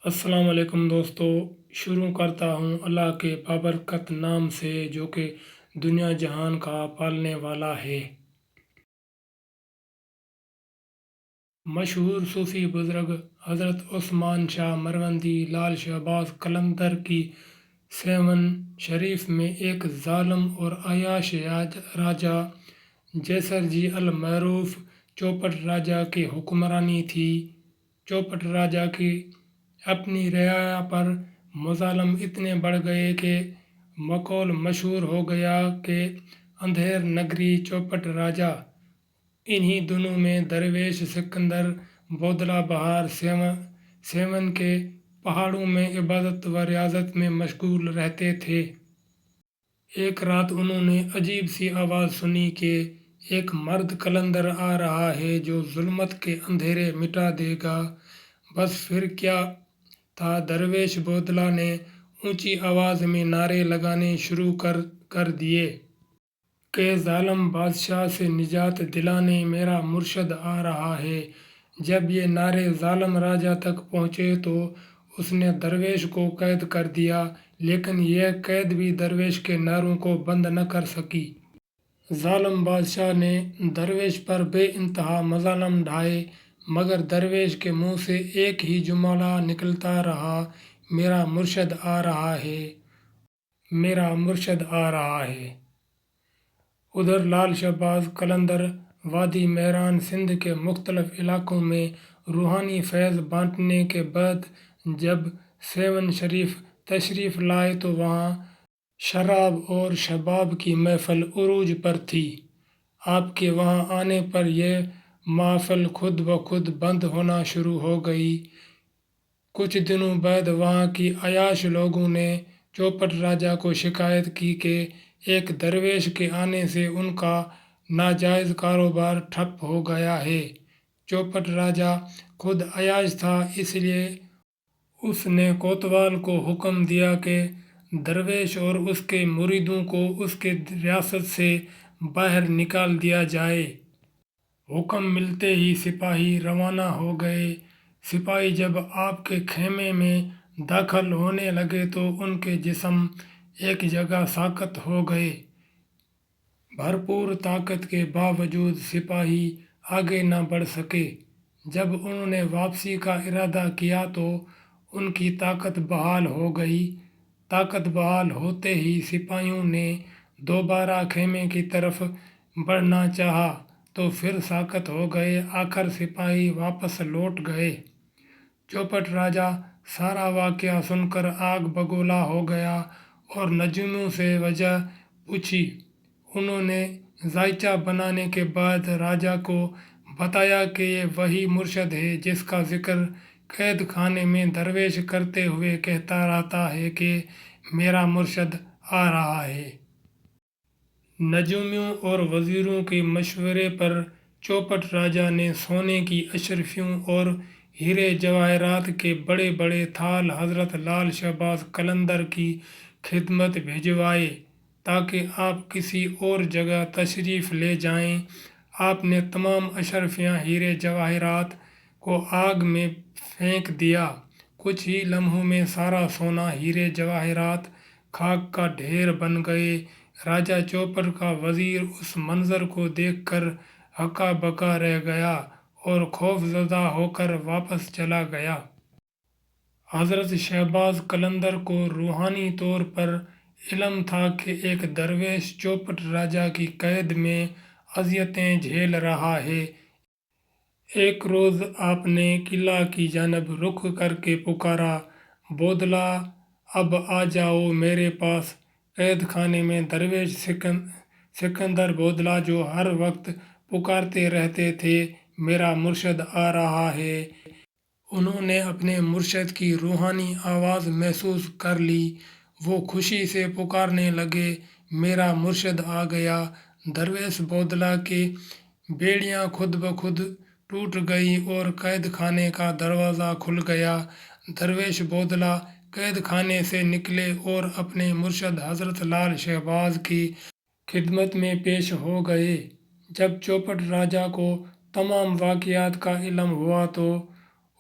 السلام علیکم دوستو، شروع کرتا ہوں اللہ کے بابرکت نام سے جو کہ دنیا جہان کا پالنے والا ہے۔ مشہور صوفی بزرگ حضرت عثمان شاہ مروندی لال شہباز قلندر کی سیون شریف میں ایک ظالم اور عیاش راجہ جیسر جی المعروف چوپٹ راجہ کی حکمرانی تھی۔ چوپٹ راجہ کی اپنی رعایا پر مظالم اتنے بڑھ گئے کہ مقول مشہور ہو گیا کہ اندھیر نگری چوپٹ راجہ انہی دنوں میں درویش سکندر بودلہ بہار سیون کے پہاڑوں میں عبادت و ریاضت میں مشغول رہتے تھے۔ ایک رات انہوں نے عجیب سی آواز سنی کہ ایک مرد قلندر آ رہا ہے جو ظلمت کے اندھیرے مٹا دے گا۔ بس پھر کیا تھا، درویش بودلہ نے اونچی آواز میں نعرے لگانے شروع کر دیے کہ ظالم بادشاہ سے نجات دلانے میرا مرشد آ رہا ہے۔ جب یہ نعرے ظالم راجہ تک پہنچے تو اس نے درویش کو قید کر دیا، لیکن یہ قید بھی درویش کے نعروں کو بند نہ کر سکی۔ ظالم بادشاہ نے درویش پر بے انتہا مظالم ڈھائے، مگر درویش کے منہ سے ایک ہی جملہ نکلتا رہا، میرا مرشد آ رہا ہے، میرا مرشد آ رہا ہے۔ ادھر لال شہباز قلندر وادی مہران سندھ کے مختلف علاقوں میں روحانی فیض بانٹنے کے بعد جب سیون شریف تشریف لائے تو وہاں شراب اور شباب کی محفل عروج پر تھی۔ آپ کے وہاں آنے پر یہ محفل خود بخود بند ہونا شروع ہو گئی۔ کچھ دنوں بعد وہاں کی عیاش لوگوں نے چوپٹ راجہ کو شکایت کی کہ ایک درویش کے آنے سے ان کا ناجائز کاروبار ٹھپ ہو گیا ہے۔ چوپٹ راجہ خود عیاش تھا، اس لیے اس نے کوتوال کو حکم دیا کہ درویش اور اس کے مریدوں کو اس کی ریاست سے باہر نکال دیا جائے۔ حکم ملتے ہی سپاہی روانہ ہو گئے۔ سپاہی جب آپ کے خیمے میں داخل ہونے لگے تو ان کے جسم ایک جگہ ساکت ہو گئے۔ بھرپور طاقت کے باوجود سپاہی آگے نہ بڑھ سکے۔ جب انہوں نے واپسی کا ارادہ کیا تو ان کی طاقت بحال ہو گئی۔ طاقت بحال ہوتے ہی سپاہیوں نے دوبارہ خیمے کی طرف بڑھنا چاہا تو پھر ساکت ہو گئے۔ آخر سپاہی واپس لوٹ گئے۔ چوپٹ راجہ سارا واقعہ سن کر آگ بگولا ہو گیا اور نجومیوں سے وجہ پوچھی۔ انہوں نے ذائچہ بنانے کے بعد راجہ کو بتایا کہ یہ وہی مرشد ہے جس کا ذکر قید خانے میں درویش کرتے ہوئے کہتا رہتا ہے کہ میرا مرشد آ رہا ہے۔ نجومیوں اور وزیروں کے مشورے پر چوپٹ راجہ نے سونے کی اشرفیوں اور ہیرے جواہرات کے بڑے بڑے تھال حضرت لال شہباز قلندر کی خدمت بھجوائے تاکہ آپ کسی اور جگہ تشریف لے جائیں۔ آپ نے تمام اشرفیاں ہیرے جواہرات کو آگ میں پھینک دیا۔ کچھ ہی لمحوں میں سارا سونا ہیرے جواہرات خاک کا ڈھیر بن گئے۔ راجہ چوپٹ کا وزیر اس منظر کو دیکھ کر ہکا بکا رہ گیا اور خوف زدہ ہو کر واپس چلا گیا۔ حضرت شہباز قلندر کو روحانی طور پر علم تھا کہ ایک درویش چوپٹ راجہ کی قید میں اذیتیں جھیل رہا ہے۔ ایک روز آپ نے قلعہ کی جانب رخ کر کے پکارا، بودلہ اب آ جاؤ میرے پاس۔ قید خانے میں درویش سکندر بودلہ جو ہر وقت پکارتے رہتے تھے میرا مرشد آ رہا ہے، انہوں نے اپنے مرشد کی روحانی آواز محسوس کر لی۔ وہ خوشی سے پکارنے لگے، میرا مرشد آ گیا۔ درویش بودلہ کی بیڑیاں خود بخود ٹوٹ گئیں اور قید خانے کا دروازہ کھل گیا۔ درویش بودلہ قید خانے سے نکلے اور اپنے مرشد حضرت لال شہباز کی خدمت میں پیش ہو گئے۔ جب چوپٹ راجہ کو تمام واقعات کا علم ہوا تو